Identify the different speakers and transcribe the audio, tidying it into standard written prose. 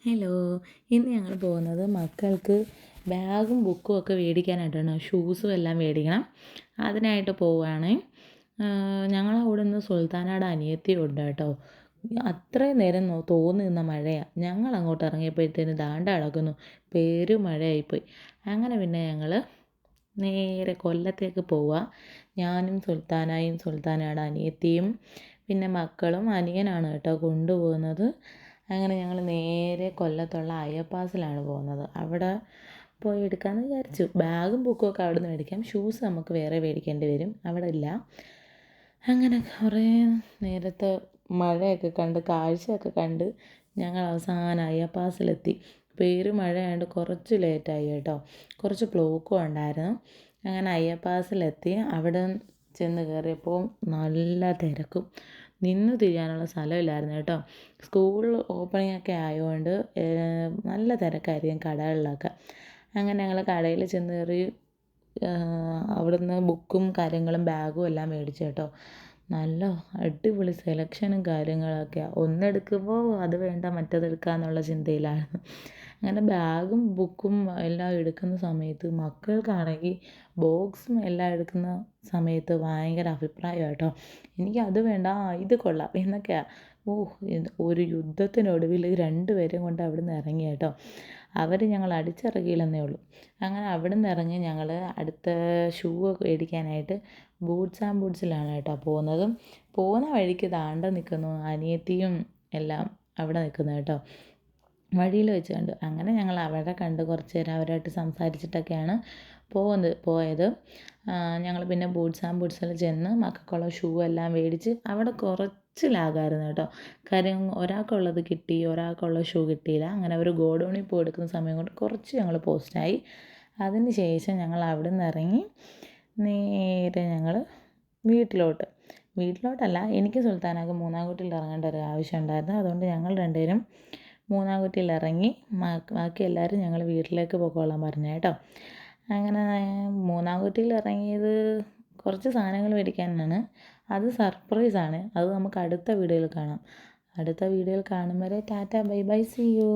Speaker 1: Hello. ഇന്ന് ഞങ്ങൾ പോകുന്നത് മക്കൾക്ക് ബാഗും ബുക്കും ഒക്കെ മേടിക്കാനായിട്ടാണ്. ഷൂസും എല്ലാം മേടിക്കണം. അതിനായിട്ട് പോവുകയാണ്. ഞങ്ങളവിടെ നിന്ന് സുൽത്താനയുടെ അനിയത്തിയും ഉണ്ട് കേട്ടോ. അത്രയും നേരം തോന്നി നിന്ന മഴയാണ്. ഞങ്ങൾ അങ്ങോട്ട് ഇറങ്ങിയപ്പോഴത്തേന് ദാണ്ട കിടക്കുന്നു. പെരുമഴയായിപ്പോയി. അങ്ങനെ പിന്നെ ഞങ്ങൾ നേരെ കൊല്ലത്തേക്ക് പോവുക. ഞാനും സുൽത്താനയും സുൽത്താനയുടെ അനിയത്തിയും പിന്നെ മക്കളും അനിയനാണ് കേട്ടോ കൊണ്ടുപോകുന്നത്. അങ്ങനെ ഞങ്ങൾ നേരെ കൊല്ലത്തുള്ള അയ്യപ്പാസിലാണ് പോകുന്നത്. അവിടെ പോയി എടുക്കാമെന്ന് വിചാരിച്ചു. ബാഗും ബുക്കും ഒക്കെ അവിടെ നിന്ന് മേടിക്കാം. ഷൂസ് നമുക്ക് വേറെ മേടിക്കേണ്ടി വരും, അവിടെ ഇല്ല. അങ്ങനെ കുറേ നേരത്തെ മഴയൊക്കെ കണ്ട് കാഴ്ചയൊക്കെ കണ്ട് ഞങ്ങൾ അവസാനം അയ്യപ്പാസിലെത്തി. മഴയായതുകൊണ്ട് കുറച്ച് ലേറ്റായി കേട്ടോ. കുറച്ച് ബ്ലോക്കും ഉണ്ടായിരുന്നു. അങ്ങനെ അയ്യപ്പാസിലെത്തി. അവിടെ ചെന്ന് കയറിയപ്പോൾ നല്ല തിരക്കും. നിന്ന് തിരിയാനുള്ള സ്ഥലമില്ലായിരുന്നു കേട്ടോ. സ്കൂൾ ഓപ്പണിംഗ് ഒക്കെ ആയതുകൊണ്ട് നല്ല തിരക്കായിരിക്കും കടകളിലൊക്കെ. അങ്ങനെ ഞങ്ങൾ കടയിൽ ചെന്ന് കയറി. അവിടുന്ന് ബുക്കും കാര്യങ്ങളും ബാഗും എല്ലാം മേടിച്ചു കേട്ടോ. നല്ല അടിപൊളി സെലക്ഷനും കാര്യങ്ങളൊക്കെയാണ്. ഒന്നെടുക്കുമ്പോൾ അത് വേണ്ട മറ്റേതെടുക്കാമെന്നുള്ള ചിന്തയിലായിരുന്നു. അങ്ങനെ ബാഗും ബുക്കും എല്ലാം എടുക്കുന്ന സമയത്ത് മക്കൾക്കാണെങ്കിൽ ബോക്സും എല്ലാം എടുക്കുന്ന സമയത്ത് ഭയങ്കര അഭിപ്രായമാണ് കേട്ടോ. എനിക്കത് വേണ്ട, ഇത് കൊള്ളാം എന്നൊക്കെയാണ്. ഒരു യുദ്ധത്തിനൊടുവിൽ രണ്ടുപേരെയും കൊണ്ട് അവിടെ നിന്ന് ഇറങ്ങി കേട്ടോ. അവർ ഞങ്ങൾ അടിച്ചിറക്കിയില്ലെന്നേ ഉള്ളൂ. അങ്ങനെ അവിടെ നിന്ന് ഇറങ്ങി ഞങ്ങൾ അടുത്ത ഷൂ ഒക്കെ മേടിക്കാനായിട്ട് ബൂട്ട്സ് ആൻഡ് ബൂട്ട്സിലാണ് കേട്ടോ പോകുന്നത്. പോകുന്ന വഴിക്ക് ദാണ്ട നിൽക്കുന്നു അനിയത്തിയും എല്ലാം അവിടെ നിൽക്കുന്നു കേട്ടോ. വഴിയിൽ വെച്ച് കണ്ടു. അങ്ങനെ ഞങ്ങൾ അവിടെ കണ്ട് കുറച്ച് നേരം അവരായിട്ട് സംസാരിച്ചിട്ടൊക്കെയാണ് പോയത്. ഞങ്ങൾ പിന്നെ ബൂട്ട്സ് ആൻഡ് ബൂട്ട്സിൽ ചെന്ന് മക്കൾക്കുള്ള ഷൂ എല്ലാം മേടിച്ച് അവിടെ കുറച്ച് ലാഗായിരുന്നു കേട്ടോ. കാര്യം ഒരാൾക്കുള്ളത് കിട്ടി, ഒരാൾക്കുള്ള ഷൂ കിട്ടിയില്ല. അങ്ങനെ അവർ ഗോഡൗണിൽ പോയി എടുക്കുന്ന സമയം കൊണ്ട് കുറച്ച് ഞങ്ങൾ പോസ്റ്റായി. അതിന് ശേഷം ഞങ്ങൾ അവിടെ നിന്ന് ഇറങ്ങി നേരെ ഞങ്ങൾ വീട്ടിലോട്ടല്ല, എനിക്ക് സുൽത്താനാക്ക് മൂന്നാംകുറ്റിയിൽ ഇറങ്ങേണ്ട ഒരു ആവശ്യം ഉണ്ടായിരുന്നു. അതുകൊണ്ട് ഞങ്ങൾ രണ്ടുപേരും മൂന്നാംകുറ്റിയിൽ ഇറങ്ങി. ബാക്കി എല്ലാവരും ഞങ്ങൾ വീട്ടിലേക്ക് പോയിക്കോളാൻ പറഞ്ഞു കേട്ടോ. അങ്ങനെ മൂന്നാംകുറ്റിയിൽ ഇറങ്ങിയത് കുറച്ച് സാധനങ്ങൾ മേടിക്കാനാണ്. അത് സർപ്രൈസാണ്. അത് നമുക്ക് അടുത്ത വീഡിയോയിൽ കാണാം. അടുത്ത വീഡിയോയിൽ കാണും വരെ tata, bye bye, see U.